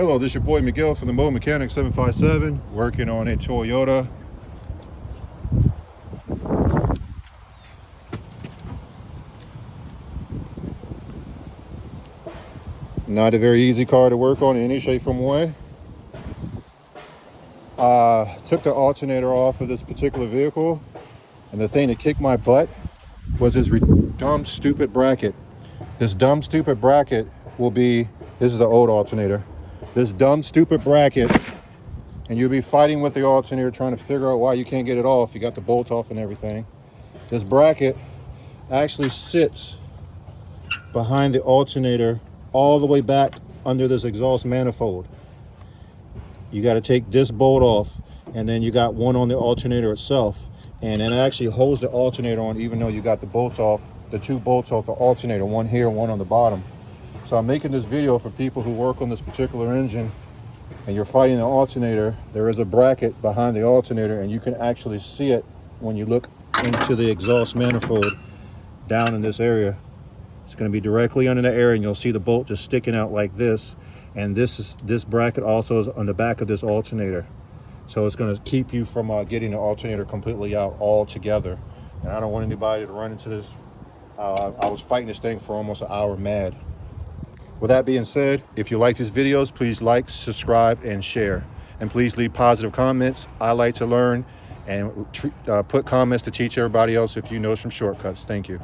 Hello, this is your boy Miguel from the Mobile Mechanic 757, working on a Toyota. Not a very easy car to work on in any shape or way. Took the alternator off of this particular vehicle, and the thing that kicked my butt was this dumb, stupid bracket. This dumb, stupid bracket will be, this is the old alternator, this dumb, stupid bracket, and you'll be fighting with the alternator trying to figure out why you can't get it off. You got the bolt off and everything. This bracket actually sits behind the alternator all the way back under this exhaust manifold. You got to take this bolt off, and then you got one on the alternator itself, and it actually holds the alternator on even though you got the bolts off, the two bolts off the alternator, one here, one on the bottom. So I'm making this video for people who work on this particular engine and you're fighting the alternator. There is a bracket behind the alternator, and you can actually see it when you look into the exhaust manifold down in this area. It's going to be directly under the air, and you'll see the bolt just sticking out like this. And this bracket also is on the back of this alternator. So it's going to keep you from getting the alternator completely out altogether. And I don't want anybody to run into this. I was fighting this thing for almost an hour mad. With that being said, if you like these videos, please like, subscribe, and share. And please leave positive comments. I like to learn and put comments to teach everybody else if you know some shortcuts. Thank you.